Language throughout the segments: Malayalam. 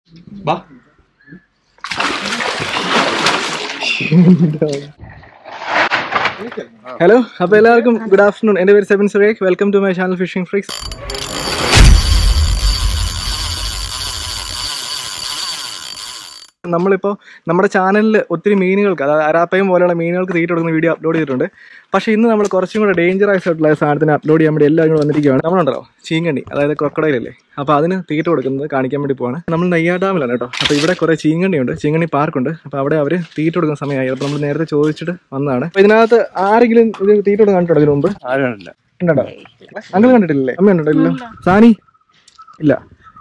Bah. Hello, good afternoon. My name is Seven Surek. Welcome to my channel Fishing Freaks. നമ്മളിപ്പോൾ നമ്മുടെ ചാനലിൽ ഒത്തിരി മീനുകൾക്ക്, അതായത് അരാപ്പയും പോലെയുള്ള മീനുകൾക്ക് തീറ്റ കൊടുക്കുന്ന വീഡിയോ അപ്ലോഡ് ചെയ്തിട്ടുണ്ട്. പക്ഷേ ഇന്ന് നമ്മൾ കുറച്ചും കൂടെ ഡേഞ്ചറസ് ആയിട്ടുള്ള സാധനത്തിന് അപ്ലോഡ് ചെയ്യാൻ വേണ്ടി എല്ലാവരും വന്നിരിക്കുകയാണ്. നമ്മളുണ്ടല്ലോ ചീങ്കണ്ണി, അതായത് ക്രൊക്കഡൈൽ അല്ലേ, അപ്പോൾ അതിന് തീറ്റ കൊടുക്കുന്നത് കാണിക്കാൻ വേണ്ടി പോവാണ്. നമ്മൾ നെയ്യാർ ഡാമിലാണ് കേട്ടോ. അപ്പോൾ ഇവിടെ കുറേ ചീങ്കണ്ണിയുണ്ട്, ചീങ്കണ്ണി പാർക്കുണ്ട്. അപ്പോൾ അവിടെ അവർ തീറ്റ കൊടുക്കുന്ന സമയമായി. അപ്പോൾ നമ്മൾ നേരത്തെ ചോദിച്ചിട്ട് വന്നതാണ്. അപ്പോൾ ഇതിനകത്ത് ആരെങ്കിലും ഇത് തീറ്റ കൊടുക്കാൻ കണ്ടിട്ടുണ്ടോ ഇതിന് മുമ്പ്? ആരുമില്ല. ഉണ്ടോ? അങ്ങനെ കണ്ടിട്ടില്ലേ? അമ്മ കണ്ടിട്ടില്ലല്ലോ? സാനി ഇല്ല.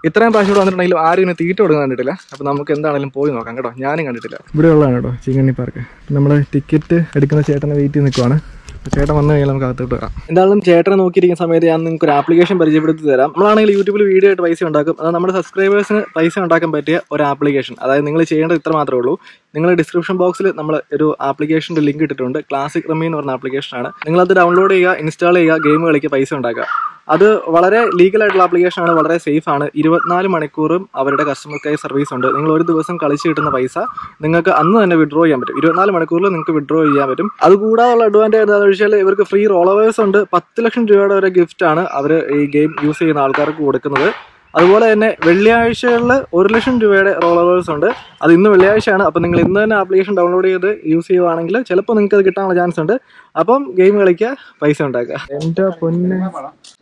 ഇത്രയും പ്രാവശ്യം ഇവിടെ വന്നിട്ടുണ്ടെങ്കിലും ആരും ഇങ്ങനെ തീറ്റ കൊടുക്കാൻ കണ്ടിട്ടില്ല. അപ്പോൾ നമുക്ക് എന്താണെങ്കിലും പോയി നോക്കാം കേട്ടോ. ഞാനും കണ്ടിട്ടില്ല. ഇവിടെ ഉള്ളതാണ് കേട്ടോ ചീങ്കണ്ണി പാർക്ക്. നമ്മൾ ടിക്കറ്റ് എടുക്കുന്ന ചേട്ടനെ വെയിറ്റ് ചെയ്ത് നിൽക്കുവാണ്. ചേട്ടൻ വന്നു കഴിഞ്ഞാൽ നമുക്ക് അകത്തോട്ട് വരാം. എന്തായാലും ചേട്ടനെ നോക്കിയിരിക്കുന്ന സമയത്ത് ഞാൻ നിങ്ങൾക്ക് ഒരു ആപ്ലിക്കേഷൻ പരിചയപ്പെടുത്തി തരാം. നമ്മളാണെങ്കിൽ യൂട്യൂബിൽ വീഡിയോ ആയിട്ട് പൈസ ഉണ്ടാക്കും. അത് നമ്മുടെ സബ്സ്ക്രൈബേഴ്സിന് പൈസ ഉണ്ടാക്കാൻ പറ്റിയ ഒരു ആപ്ലിക്കേഷൻ. അതായത് നിങ്ങൾ ചെയ്യേണ്ടത് ഇത്ര മാത്രമേ ഉള്ളൂ. നിങ്ങൾ ഡിസ്ക്രിപ്ഷൻ ബോക്സിൽ നമ്മൾ ഒരു ആപ്ലിക്കേഷൻ്റെ ലിങ്ക് ഇട്ടിട്ടുണ്ട്. ക്ലാസിക് റമ്മി എന്ന് പറഞ്ഞ ആപ്ലിക്കേഷനാണ്. നിങ്ങളത് ഡൗൺലോഡ് ചെയ്യുക, ഇൻസ്റ്റാൾ ചെയ്യുക, ഗെയിം കളിക്കുക, പൈസ ഉണ്ടാക്കുക. അത് വളരെ ലീഗലായിട്ടുള്ള ആപ്ലിക്കേഷനാണ്, വളരെ സേഫ് ആണ്. 24 മണിക്കൂറും അവരുടെ കസ്റ്റമർ കെയർ സർവീസ് ഉണ്ട്. നിങ്ങൾ ഒരു ദിവസം കളിച്ച് കിട്ടുന്ന പൈസ നിങ്ങൾക്ക് അന്ന് തന്നെ വിഡ്രോ ചെയ്യാൻ പറ്റും. 24 മണിക്കൂറിൽ നിങ്ങൾക്ക് വിഡ്രോ ചെയ്യാൻ പറ്റും. അതുകൂടാതുള്ള അഡ്വാൻറ്റേജ് എന്താണെന്ന് വെച്ചാൽ ഇവർക്ക് ഫ്രീ റോളവേഴ്സ് ഉണ്ട്. 10 ലക്ഷം രൂപയുടെ വരെ ഗിഫ്റ്റാണ് അവർ ഈ ഗെയിം യൂസ് ചെയ്യുന്ന ആൾക്കാർക്ക് കൊടുക്കുന്നത്. അതുപോലെ തന്നെ വെള്ളിയാഴ്ചകളിൽ 1 ലക്ഷം രൂപയുടെ റോളവേഴ്സ് ഉണ്ട്. അത് ഇന്ന് വെള്ളിയാഴ്ചയാണ്. അപ്പം നിങ്ങൾ ഇന്ന് തന്നെ ആപ്ലിക്കേഷൻ ഡൗൺലോഡ് ചെയ്ത് യൂസ് ചെയ്യുവാണെങ്കിൽ ചിലപ്പോൾ നിങ്ങൾക്ക് അത് കിട്ടാനുള്ള ചാൻസ് ഉണ്ട്. അപ്പം ഗെയിം കളിക്കുക, പൈസ ഉണ്ടാക്കുക. എൻ്റെ പൊന്നെ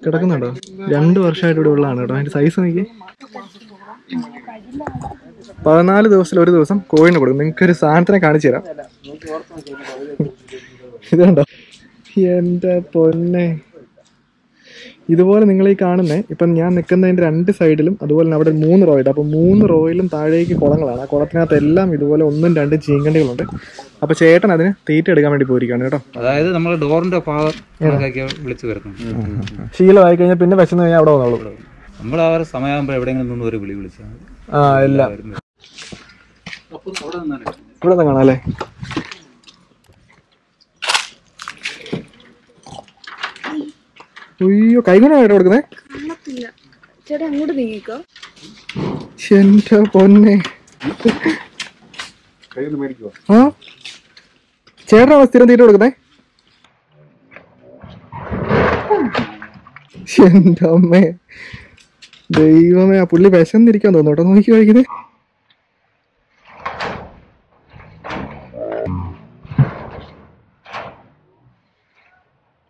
കിടക്കുന്നുണ്ടോ? 2 വർഷമായിട്ട് ഇവിടെ ഉള്ളതാണ് കേട്ടോ. അതിൻ്റെ സൈസ് നോക്കി. 14 ദിവസത്തിൽ ഒരു ദിവസം കോയിന് കൊടുക്കും. നിങ്ങൾക്കൊരു സാധനത്തിനെ കാണിച്ചു തരാം. ഇതുണ്ടോ? എൻ്റെ പൊന്നെ, ഇതുപോലെ നിങ്ങൾ ഈ കാണുന്നത് ഇപ്പം ഞാൻ നിൽക്കുന്നതിൻ്റെ 2 സൈഡിലും അതുപോലെ തന്നെ അവിടെ 3 റോയുണ്ട്. അപ്പോൾ 3 റോയിലും താഴേക്ക് കുളങ്ങളാണ്. ആ കുളത്തിനകത്ത് എല്ലാം ഇതുപോലെ 1ഉം 2ഉം ചീങ്കണ്ടികളുണ്ട്. അപ്പോൾ ചേട്ടൻ അതിന് തീറ്റ എടുക്കാൻ വേണ്ടി പോയിരിക്കുകയാണ് കേട്ടോ. അതായത് നമ്മൾ ഡോറിന്റെ ഭാഗം വിളിച്ചു വരുന്നു. ശീലമായി കഴിഞ്ഞാൽ പിന്നെ വിശന്ന് കഴിഞ്ഞാൽ അവിടെ വന്നോളൂ. നമ്മൾ ആ ഒരു സമയമാകുമ്പോൾ എവിടെയെങ്കിലും നിന്ന് ഒരു വിളി വിളിച്ചാൽ മതി. എല്ലാം ഇവിടെ കാണാം അല്ലേ? അയ്യോ, കൈകൊണ്ടാണ് കേട്ടോ കൊടുക്കുന്നേ. എന്റെ പൊന്നെ, ആ ചേട്ടനാണോ സ്ഥിരം തീറ്റ കൊടുക്കുന്നേ? എന്റെ അമ്മേ, ദൈവമേ, ആ പുള്ളി വിശന്നിരിക്കാൻ തോന്നുന്നു കേട്ടോ. നോക്കി കഴിക്കുന്നേ.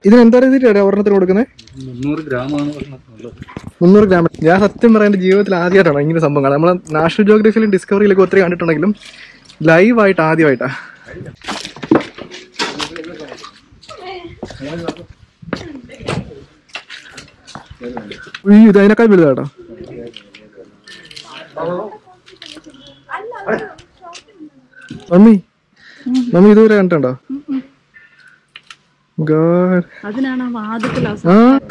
ഇതിനെന്താ രീതിയിലാണ് ഒരെണ്ണത്തിന് കൊടുക്കുന്നത്? 300 ഗ്രാം. ഞാൻ സത്യം പറയാൻ എൻ്റെ ജീവിതത്തിൽ ആദ്യമായിട്ടാണ് ഇങ്ങനെ സംഭവങ്ങൾ. നമ്മൾ നാഷണൽ ജിയോഗ്രഫിയിലും ഡിസ്കവറിയിലൊക്കെ ഒത്തിരി കണ്ടിട്ടുണ്ടെങ്കിലും ലൈവായിട്ട് ആദ്യമായിട്ടാ. ഇത് അതിനേക്കാൾ വലുതാട്ടോ. മമ്മി ഇതുവരെ കണ്ടിട്ടുണ്ടോ?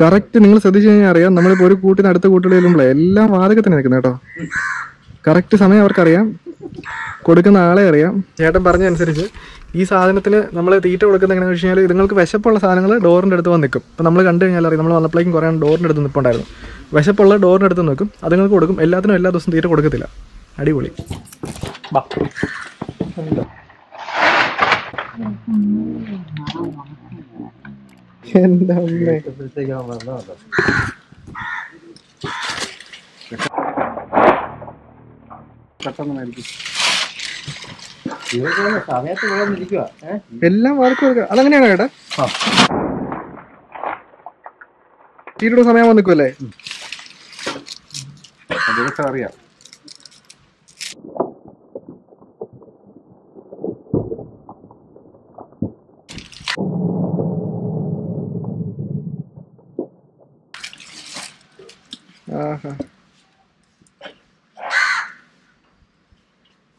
കറക്റ്റ് നിങ്ങൾ ശ്രദ്ധിച്ചു കഴിഞ്ഞാൽ അറിയാം. നമ്മളിപ്പോ ഒരു കൂട്ടിന് അടുത്ത കൂട്ടുകൾ ചെല്ലുമ്പോഴേ എല്ലാം വാതകത്തിന് നിൽക്കുന്നത് കേട്ടോ. കറക്റ്റ് സമയം അവർക്കറിയാം, കൊടുക്കുന്ന ആളെ അറിയാം. ചേട്ടൻ പറഞ്ഞതനുസരിച്ച് ഈ സാധനത്തിന് നമ്മൾ തീറ്റ കൊടുക്കുന്നത് എങ്ങനെയാണെന്ന് വെച്ച് കഴിഞ്ഞാൽ നിങ്ങൾക്ക് വിശപ്പുള്ള സാധനങ്ങൾ ഡോറിൻ്റെ അടുത്ത് വന്ന് നിൽക്കും. അപ്പോൾ നമ്മൾ കണ്ടു കഴിഞ്ഞാൽ അറിയാം, നമ്മൾ വന്നപ്പോഴേക്കും കുറേ ഡോറിൻ്റെ അടുത്ത് നിൽപ്പുണ്ടായിരുന്നു. വിശപ്പുള്ള ഡോറിൻ്റെ അടുത്ത് നിൽക്കും, അതുങ്ങൾക്ക് കൊടുക്കും. എല്ലാത്തിനും എല്ലാ ദിവസവും തീറ്റ കൊടുക്കത്തില്ല. അടിപൊളി. എന്താ എല്ലാം വാർക്ക് കൊടുക്കുക. അതങ്ങനെയാണോ ചേട്ടാ? തീരുടെ സമയം വന്ന് നിൽക്കുമല്ലേ? അറിയാം.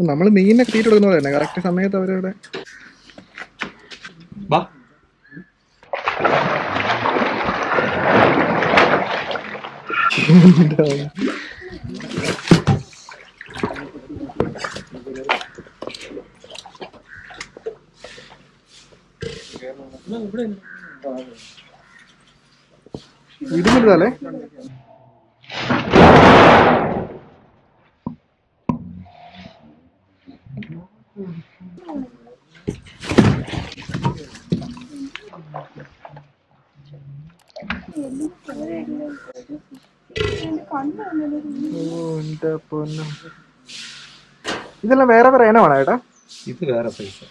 നമ്മള് മീനൊക്കെ തീറ്റ കൊടുക്കുന്ന പോലെ തന്നെ കറക്റ്റ് സമയത്ത് അവരവിടെ. ഇടുന്നില്ലേ? ഇതെല്ലാം വേറെ വേറെ ഇനമാണോ ഏട്ടാ? ഇത് വേറെ സൈസ്.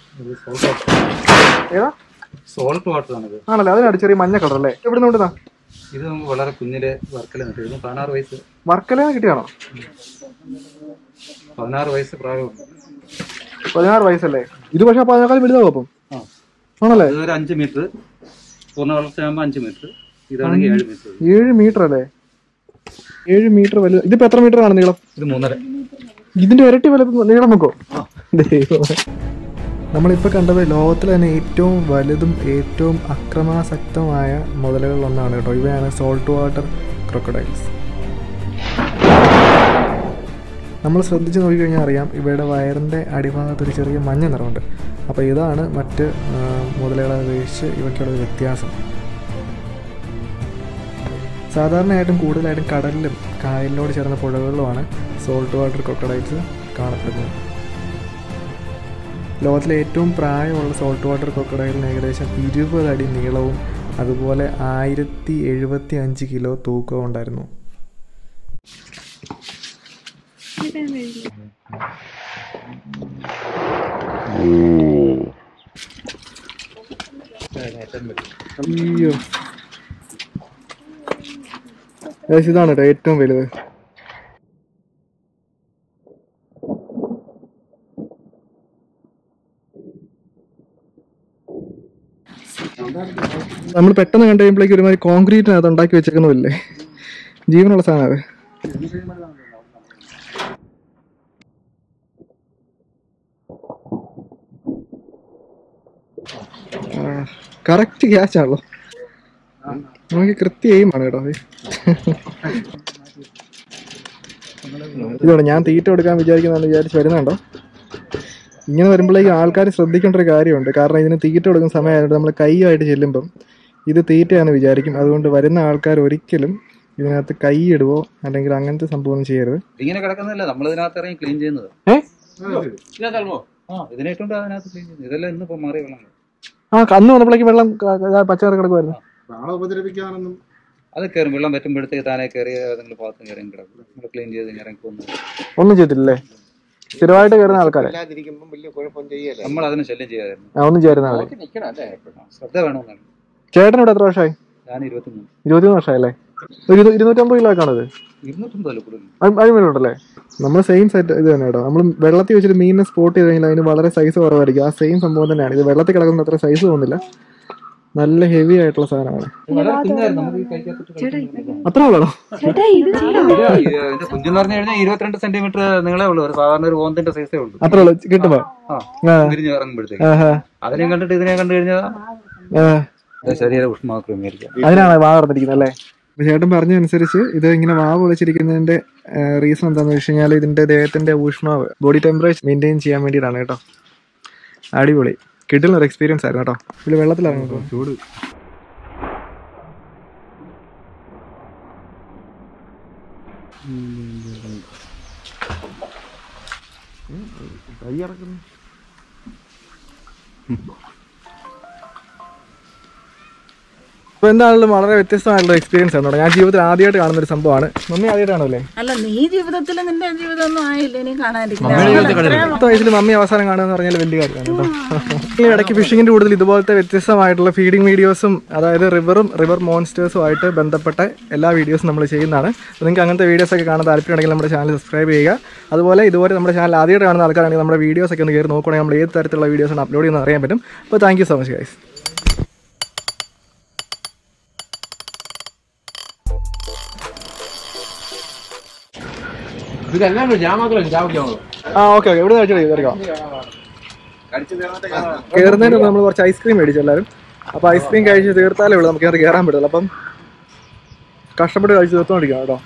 ഏതാ? സോൾട്ട് വാട്ടർ ആണ്. ആണല്ലേ, അതിനാണ് ചെറിയ മഞ്ഞ കളർ അല്ലേ? എവിടെ നിന്ന്? ഇത് നമുക്ക് വളരെ കുഞ്ഞിലെ വർക്കല കിട്ടിയിരുന്നു. 16 വയസ്സ്. വർക്കലേന്ന് കിട്ടിയാണോ? 16 വയസ്സ് പ്രായമുണ്ട്. 16 വയസ്സല്ലേ? ഇത് പക്ഷെ അപ്പൊ അതിനേക്കാൾ വലുതാവും അപ്പം. ആണല്ലേ? ഇതൊരു 5 മീറ്റർ, പൂർണ്ണ വളർച്ചയാകുമ്പോൾ 5 മീറ്റർ. ഇതാണെങ്കിൽ 7 മീറ്റർ. 7 മീറ്റർ അല്ലേ? 7 മീറ്റർ വലുത്. ഇതിപ്പോ എത്ര മീറ്റർ ആണ് നീളം? ഇത് 3.5. ഇതിന്റെ ഇരട്ടി വലുത് നീളം നോക്കോ? നമ്മളിപ്പോൾ കണ്ടത് ലോകത്തിലെ തന്നെ ഏറ്റവും വലുതും ഏറ്റവും അക്രമാസക്തമായ മുതലകളിലൊന്നാണ് കേട്ടോ. ഇവയാണ് സോൾട്ട് വാട്ടർ ക്രൊക്കഡൈൽസ്. നമ്മൾ ശ്രദ്ധിച്ച് നോക്കിക്കഴിഞ്ഞാൽ അറിയാം, ഇവയുടെ വയറിൻ്റെ അടിഭാഗത്തൊരു ചെറിയ മഞ്ഞ നിറമുണ്ട്. അപ്പോൾ ഇതാണ് മറ്റ് മുതലകളെ അപേക്ഷിച്ച് ഇവയ്ക്കുള്ള വ്യത്യാസം. സാധാരണയായിട്ടും കൂടുതലായിട്ടും കടലിലും കായലിനോട് ചേർന്ന പുഴകളിലുമാണ് സോൾട്ട് വാട്ടർ ക്രൊക്കഡൈൽസ് കാണപ്പെടുന്നത്. ലോകത്തിലെ ഏറ്റവും പ്രായമുള്ള സോൾട്ട് വാട്ടർ ക്രൊക്കഡൈലിന് ഏകദേശം 20 അടി നീളവും അതുപോലെ 1075 കിലോ തൂക്കവും ഉണ്ടായിരുന്നു. അയ്യോ, ഇതാണ് കേട്ടോ ഏറ്റവും വലുത്. നമ്മൾ പെട്ടെന്ന് കണ്ടു കഴിയുമ്പോഴേക്കും ഒരുമാതിരി കോൺക്രീറ്റിനകത്ത് ഉണ്ടാക്കി വെച്ചേക്കുന്നില്ലേ, ജീവനുള്ള സാധനം അത്. കറക്റ്റ് ക്യാച്ച് ആണല്ലോ, നമുക്ക് കൃത്യ എയിമാണ് കേട്ടോ. ഇതോടെ ഞാൻ തീറ്റ കൊടുക്കാൻ വിചാരിക്കുന്നതെന്ന് വിചാരിച്ച് വരുന്നുണ്ടോ. ഇങ്ങനെ വരുമ്പോഴേക്കും ആൾക്കാർ ശ്രദ്ധിക്കേണ്ട ഒരു കാര്യമുണ്ട്. കാരണം ഇതിന് തീറ്റ കൊടുക്കുന്ന സമയമായിട്ട് നമ്മൾ കൈയായിട്ട് ചെല്ലുമ്പം ഇത് തീറ്റയാണെന്ന് വിചാരിക്കും. അതുകൊണ്ട് വരുന്ന ആൾക്കാർ ഒരിക്കലും ഇതിനകത്ത് കൈ ഇടുവോ അല്ലെങ്കിൽ അങ്ങനത്തെ സംഭവം ഒന്നും ചെയ്യരുത്. ഇങ്ങനെ കിടക്കുന്നില്ല, നമ്മൾ ഇതിനകത്ത് ഇറങ്ങി ക്ലീൻ ചെയ്യുന്നത്. ഇതിനായിട്ടുണ്ട് അതിനകത്ത് ക്ലീൻ ചെയ്യുന്നത്. ഇതെല്ലാം ഇന്നിപ്പോ മാറി വെള്ളം. അന്ന് വന്നപ്പോഴേക്ക് വെള്ളം പച്ചക്കറി കിടക്കുമായിരുന്നു. ഉപദ്രവിക്കാനൊന്നും അത് കയറും, വെള്ളം പറ്റുമ്പോഴത്തേക്ക് താനെ കയറി ഏതെങ്കിലും ഭാഗത്ത് കയറി കിടക്കും. നമ്മൾ ക്ലീൻ ചെയ്ത് ഇറങ്ങി ഒന്നും ചെയ്തിട്ടില്ലേ? സ്ഥിരമായിട്ട് കയറുന്ന ആൾക്കാരെ നമ്മൾ അതിന് ശല്യം ചെയ്യാതായിരുന്നു. ഒന്നും ചേരുന്ന ശ്രദ്ധ വേണമെന്നാണ്. ചേട്ടൻ ഇവിടെ എത്ര വർഷമായി? ഞാൻ 23. 23 വർഷമായല്ലേ? 250 കിലോ ആണത്. 250 അതിമേലുണ്ടല്ലേ? നമ്മൾ സെയിം സെറ്റ് ഇത് തന്നെ കേട്ടോ. നമ്മൾ വെള്ളത്തിൽ വെച്ചിട്ട് മീനിനെ സ്പോട്ട് ചെയ്ത് കഴിഞ്ഞാൽ അതിന് വളരെ സൈസ് കുറവായിരിക്കും. ആ സെയിം സംഭവം തന്നെയാണ് ഇത്. വെള്ളത്തിൽ കിടക്കുന്ന അത്ര സൈസ് തോന്നില്ല, നല്ല ഹെവി ആയിട്ടുള്ള സാധനമാണ്. അത്ര ഉള്ളോ? കുഞ്ഞെന്ന് പറഞ്ഞു കഴിഞ്ഞാൽ 22 സെന്റിമീറ്റർ നീളേ ഉള്ളൂ. ഒരു സാധാരണ ഒരു ഓന്തിന്റെ സൈസേ ഉള്ളൂ. അത്ര ഉള്ളു കിട്ടുമ്പോ ഇറങ്ങുമ്പോഴത്തേക്ക് അതിനെ കണ്ടിട്ട് ഇതിനെ കണ്ടു കഴിഞ്ഞാൽ ശരീരം ഉഷ്ണമാ ക്രമീകരിക്കാം. അതിനാണ് വാ തുറന്നിരിക്കുന്നത് അല്ലേ? ചേട്ടൻ പറഞ്ഞതനുസരിച്ച് ഇത് ഇങ്ങനെ വാ പൊളിച്ചിരിക്കുന്നതിന്റെ റീസൺ എന്താണെന്ന് വെച്ച് കഴിഞ്ഞാൽ ഇതിന്റെ ദേഹത്തിന്റെ ഊഷ്മാവ്, ബോഡി ടെമ്പറേച്ചർ മെയിൻറ്റെയിൻ ചെയ്യാൻ വേണ്ടിയിട്ടാണ് കേട്ടോ. അടിപൊളി, കിട്ടുന്ന ഒരു എക്സ്പീരിയൻസ് ആയിരുന്നു കേട്ടോ. ഇതിൽ വെള്ളത്തിലിറങ്ങുമ്പോൾ ചൂട്. കൈ ഇറക്കുന്നു. അപ്പോൾ എന്താണെങ്കിലും വളരെ വ്യത്യസ്തമായിട്ടുള്ള എക്സ്പീരിയൻസ് ആണ്. ഞാൻ ജീവിതത്തിൽ ആദ്യമായിട്ട് കാണുന്ന ഒരു സംഭവമാണ്. മമ്മി ആദ്യമായിട്ടാണല്ലേ? അല്ല, നീ ജീവിതത്തിൽ നിന്റെ ജീവിതമൊന്നും ആയില്ല, നീ കാണാതിരിക്കും. 10 വയസ്സിൽ മമ്മി അവസാനം കാണുക എന്ന് പറഞ്ഞാൽ വലിയ കാര്യമാണ് കേട്ടോ. ഈ ഇടയ്ക്ക് ഫിഷിങ്ങിന്റെ കൂടുതൽ ഇതുപോലത്തെ വ്യത്യസ്തമായിട്ടുള്ള ഫീഡിംഗ് വീഡിയോസും അതായത് റിവർ മോൺസ്റ്റേഴ്സും ആയിട്ട് ബന്ധപ്പെട്ട എല്ലാ വീഡിയോസും നമ്മൾ ചെയ്യുന്നതാണ്. അപ്പോൾ നിങ്ങൾക്ക് അങ്ങനത്തെ വീഡിയോസൊക്കെ കാണാൻ താല്പര്യമുണ്ടെങ്കിൽ നമ്മുടെ ചാനൽ സബ്സ്ക്രൈബ് ചെയ്യുക. അതുപോലെ ഇതുപോലെ നമ്മുടെ ചാനൽ ആദ്യമായിട്ട് കാണുന്ന ആൾക്കാരാണെങ്കിൽ നമ്മുടെ വീഡിയോസൊക്കെ ഒന്ന് കയറി നോക്കുകയാണെങ്കിൽ നമ്മൾ ഏത് തരത്തിലുള്ള വീഡിയോസാണ് അപ്ലോഡ് ചെയ്യുന്നത് അറിയാൻ പറ്റും. അപ്പോൾ thank you so much guys. Okay ഇവിടെ കയറുന്നതിന് നമ്മൾ കുറച്ച് ഐസ്ക്രീം മേടിച്ചു എല്ലാവരും. അപ്പോൾ ഐസ്ക്രീം കഴിച്ച് തീർത്താലേ ഉള്ളൂ നമുക്ക് കയറാൻ പറ്റുള്ളൂ. അപ്പം കഷ്ടപ്പെട്ട് കഴിച്ച് തീർത്തോണ്ടിരിക്കണം കേട്ടോ.